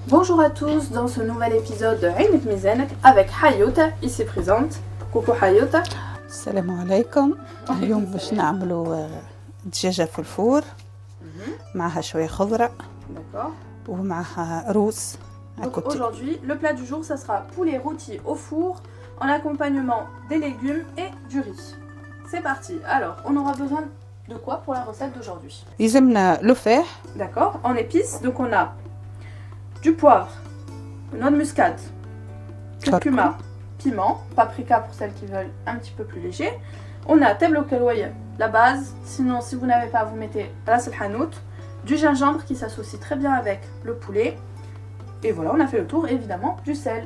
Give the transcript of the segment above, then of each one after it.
Bonjour à tous dans ce nouvel épisode de Ainek Mizanek avec Hayota ici présente. Coucou Hayota. السلام عليكم. اليوم باش نعملوا دجاجة في الفور معها شوية خضرة ومعها روز. Donc aujourd'hui, le plat du jour, ça sera poulet rôti au four en accompagnement des légumes et du riz. C'est parti. Alors, on aura besoin de quoi pour la recette d'aujourd'hui? يلزمنا لفاح. D'accord. En épices, donc on a du poivre, noix de muscade, curcuma, piment, paprika pour celles qui veulent un petit peu plus léger. On a teblo keloye, la base. Sinon, si vous n'avez pas, vous mettez ras el hanout, du gingembre qui s'associe très bien avec le poulet. Et voilà, on a fait le tour, évidemment, du sel.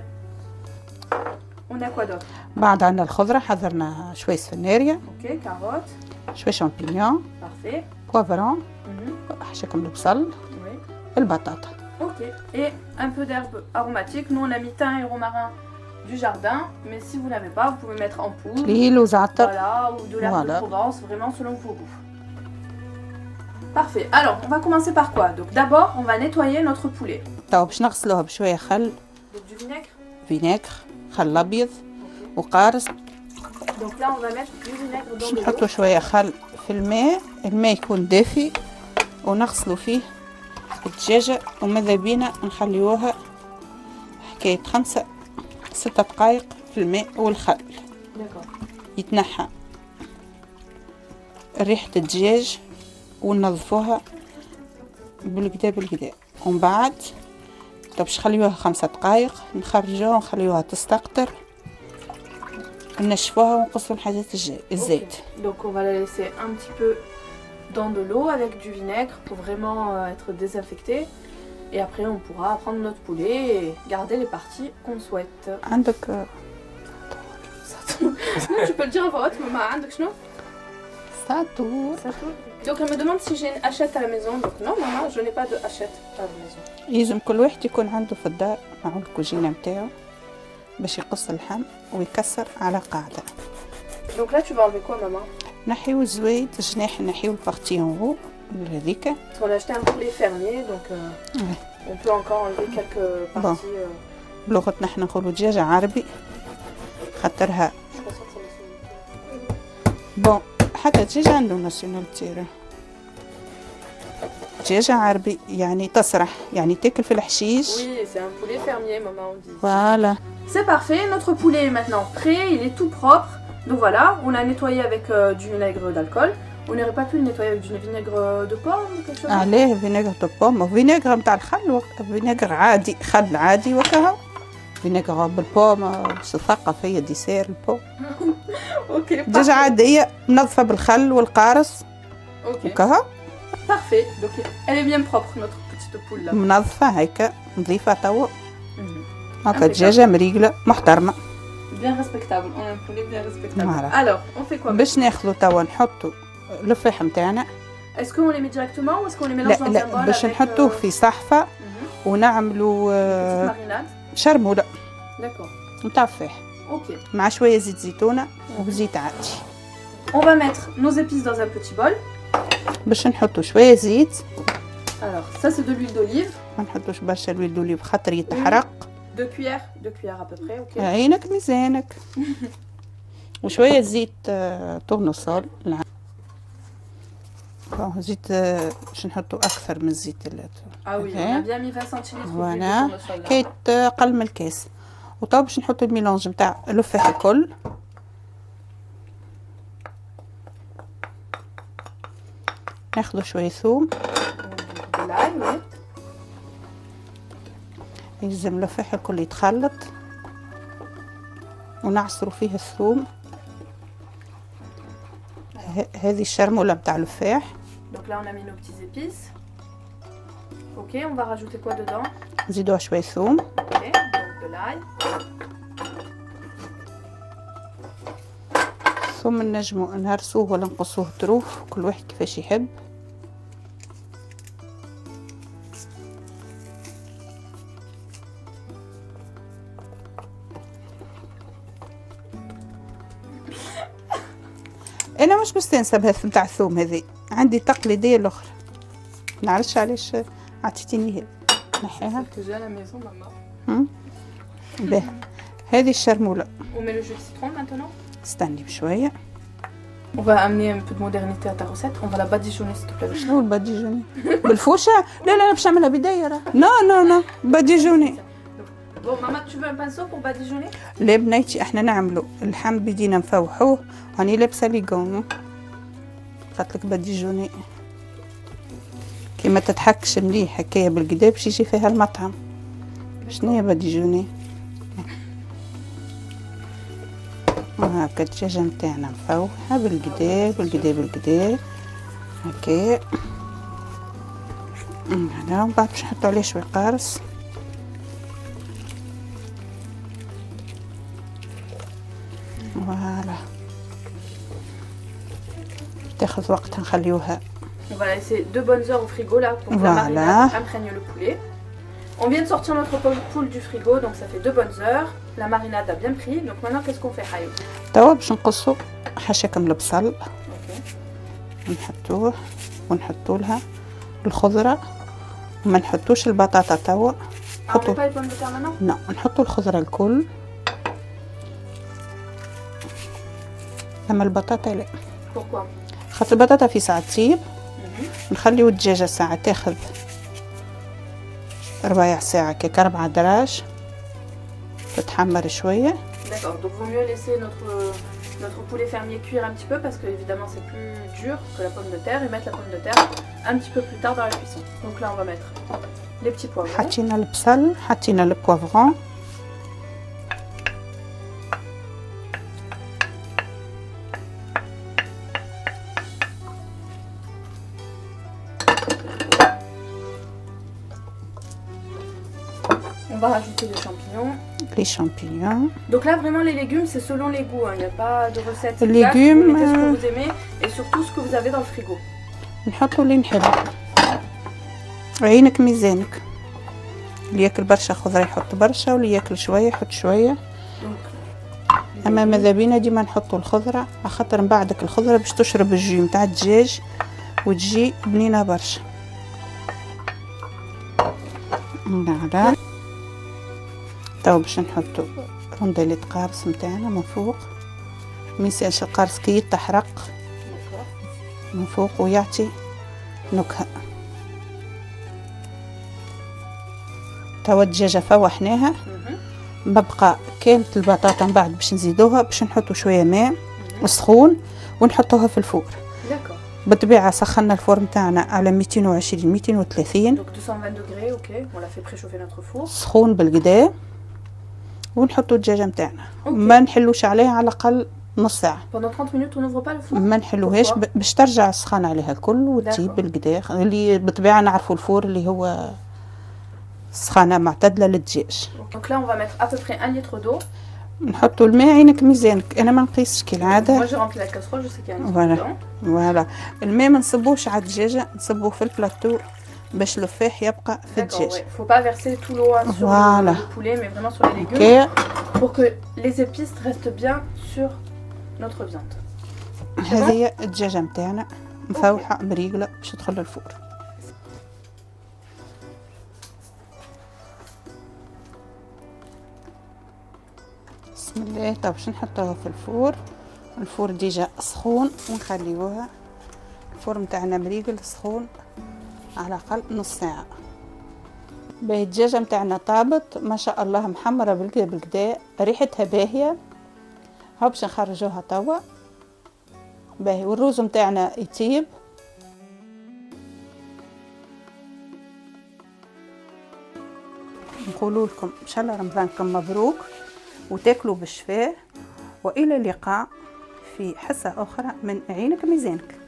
On a quoi d'autre? بعد عندنا الخضرة حضرنا شوية سفناريا. Ok, carottes. شوية شامبينيون. Parfait. بوافرون. حشاكم البصل. Oui. البطاطا. Ok. Et un peu d'herbes aromatiques. Nous, on a mis thym et romarin du jardin. Mais si vous n'avez pas, vous pouvez mettre en poudre. قليل وزعتر. Voilà, ou de l'herbe de Provence, vraiment selon vos goûts. Parfait. Alors, on va commencer par quoi? Donc d'abord, on va nettoyer notre poulet. توا باش نغسلوها بشوية خل. Donc du vinaigre. فينيغر. خل أبيض. وقارص. Donc là, on va mettre du vinaigre dans باش de l'eau. نحطوا شوية خل في الماء. الماء يكون دافي ونغسلوا فيه الدجاجة وماذا بينا نخليوها حكاية 5-6 دقائق في الماء والخل. D'accord. يتنحى ريحة الدجاج وننظفوها بالكدا ومن بعد باش نخليوها 5 دقائق نخرجوها ونخليوها تستقطر نشفوها ونقصوا الحاجات الزيت. Okay. Donc on va la laisser un petit peu dans de l'eau avec du vinaigre pour vraiment être désinfecté. Et après on pourra prendre notre poulet et garder les parties qu'on souhaite. عندك Non, tu peux le dire en voix haute, maman. عندك شنو? ساتور. Donc elle me demande si j'ai une hachette à la maison. Donc non maman, je n'ai pas de hachette à la maison. يلزم كل واحد يكون عنده في الدار معه الكوجينة متاعو باش يقص اللحم ويكسر على قاعدة. Donc là tu vas enlever quoi maman? نحيو الزويد الجناح نحيو البارتي اون هو هذيك. Parce qu'on a acheté un poulet fermier donc on peut encore enlever quelques parties. بلغتنا احنا نقولوا دجاجة عربي خاطرها Je suis pas sûre que ça va se... بون حتى دجاجة عنده ناسيوناليتي. دجاجة عربي يعني تسرح يعني تاكل في الحشيش. Oui, c'est un poulet fermier maman on dit. Voilà. C'est parfait, notre poulet est maintenant prêt, il est tout propre. Donc voilà, on l'a nettoyé avec du vinaigre d'alcool. On n'aurait pas pu le nettoyer avec du vinaigre de pomme ou quelque chose? عليه فينيغر دو بوم وفينيغر نتاع الخل فينيغر عادي خل عادي وكهو فينيغر بالبوم باش تثقف هي ديسير البوم. Ok, دجاجة عادية منظفة بالخل والقارص Ok, وكهو parfait. Donc elle est bien propre notre petite poule là. منظفة هيك نظيفة توا هكا Impeccable. دجاجة مريقلة محترمة. Bien respectable, on a un poulet bien respectable. Voilà. Alors, on fait quoi? باش ناخذوا توا نحطوا اللفاح نتاعنا. Est-ce qu'on les met directement ou est-ce qu'on les mélange dans un لا bol باش avec نحطوه في صحفة ونعملوا petite marinade? شرمولة D'accord. نتاع فاح Ok. مع شوية زيت زيتونة وزيت عادي. On va mettre nos épices dans un petit bol. باش نحطوا شوية زيت. Alors, ça c'est de l'huile d'olive. ما نحطوش برشا الويل دوليب خاطر يتحرق. 2 cuillères à peu près, ok. عينك ميزانك. وشوية زيت تورنوسول. زيت باش نحطوا أكثر من الزيت. Ah oui, on a bien mis 20 centilitres d'huile فوالا de tournesol là. حكاية أقل من الكاس. وطبعا باش نحطوا الميلونج نتاع اللفاح الكل. ناخذوا شوية ثوم. De l'ail, oui. يلزم اللفاح الكل يتخلط ونعصروا فيه الثوم. هذه الشرمولة متاع اللفاح. Donc là on a mis nos petits épices. Ok, on va rajouter quoi dedans? نزيدوها شوية ثوم. Ok, donc de l'ail. ثم نجمو نهرسوه ولا نقصوه طروف كل واحد كيفاش يحب. انا مش مستانسه بهذا نتاع الثوم هذه عندي تقليديه الاخرى نعرفش علاش عطيتيني هي. نحيها. déjà à la maison, maman. به هذه الشرمولة. On met le jus de citron maintenant. استني بشوية. On va amener un peu de modernité à ta recette. On va la badigeonner s'il te plaît. شنو الباديجوني؟ بالفوشة؟ لا لا باش نعملها بدايرة. نو باديجوني. Bon, maman, tu veux un pinceau pour badigeonner? لا بنيتي احنا نعملو اللحم بدينا نفوحوه هاني لابسه لي كون قالتلك باديجوني كيما تضحكش مليح هكايا بالكدا باش يجي فيها المطعم. شنو هي باديجوني؟ وهاكا الدجاجه نتاعنا مفوحه بالكدا هكايا. هنا ومن بعد باش نحطو عليه شويه قارص. فوالا تاخذ وقتها نخليوها. On va la laisser 2 bonnes heures au frigo là pour que la marinade imprègne le poulet. On vient de sortir notre poule du frigo, donc ça fait 2 bonnes heures. La marinade a bien pris, donc maintenant qu'est-ce qu'on fait Hayo? توا باش نقصو حشاكم البصل. اوكي. نحطوه ونحطوا لها الخضره وما نحطوش البطاطا توا. نحطوا pas les pommes de terre maintenant? لا نحطوا الخضره الكل. اما البطاطا لا. Pourquoi? خاطر البطاطا في ساعه تطيب. نخليو الدجاجه ساعه تاخذ ربع ساعه كيك 4 دراج تتحمر شويه. D'accord, donc vaut mieux laisser notre poulet fermier cuire un petit peu parce que évidemment c'est plus dur que la pomme de terre et mettre la pomme de terre un petit peu plus tard dans la cuisson. Donc là on va mettre les petits poivrons. حطينا البصل حطينا البوافرون. On va rajouter les champignons. Les champignons. Donc là vraiment les légumes c'est selon les goûts, il n'y a pas de recette exacte. légumes, vous mettez ce que vous aimez et surtout ce que vous avez dans le frigo. نحطوا اللي نحب. عينك ميزانك. اللي ياكل برشا خضره يحط برشا واللي ياكل شويه يحط شويه. اما ماذا بينا ديما نحطوا الخضره خاطر من بعدك الخضره باش تشرب الجي نتاع الدجاج وتجي بنينه برشا. نعم توا باش نحطوا رونديلات قارص نتاعنا من فوق. مينساش القارص كي يتحرق من فوق ويعطي نكهه. توا الدجاجه فوحناها. ببقى كانت البطاطا من بعد باش نزيدوها باش نحطوا شويه ماء سخون ونحطوها في الفور. بالطبيعه سخنا الفور نتاعنا على 220 230. Donc 220 degrés, ok. On l'a fait préchauffer notre four. سخون بالكدا ونحطوا الدجاجه نتاعنا. ما نحلوش عليها على الاقل نص ساعه. Pendant 30 minutes on n'ouvre pas le four. ما نحلوهاش باش ترجع السخانه عليها الكل وتجيب بالكدا. اللي بالطبيعه نعرفوا الفور اللي هو سخانه معتدله للدجاج. Donc là on va mettre à peu près 1 litre d'eau. نحطوا الماء عينك ميزانك. انا ما نقيسش كالعاده. Moi j'ai rempli la casserole, je sais qu'il y a un litre dedans. فوالا الماء ما نصبوش على الدجاجه نصبوه في البلاطو باش الفاح يبقى في الدجاج. Faut pas verser tout l'eau sur le poulet mais vraiment sur les légumes. Okay. Pour que les épices restent bien sur notre viande. هذه الدجاجه نتاعنا مفوحه مريقله باش تدخل الفور. بسم الله. طب باش نحطوها في الفور. الفور ديجا سخون ونخليوها. الفور نتاعنا مريقل سخون على الاقل نص ساعه. باهي الدجاجه نتاعنا طابت ما شاء الله محمره بالكدا ريحتها باهيه. هاو باش نخرجوها توا. باهي والروز نتاعنا يطيب. نقول لكم ان شاء الله رمضانكم مبروك وتاكلوا بالشفاء والى اللقاء في حصه اخرى من عينك ميزانك.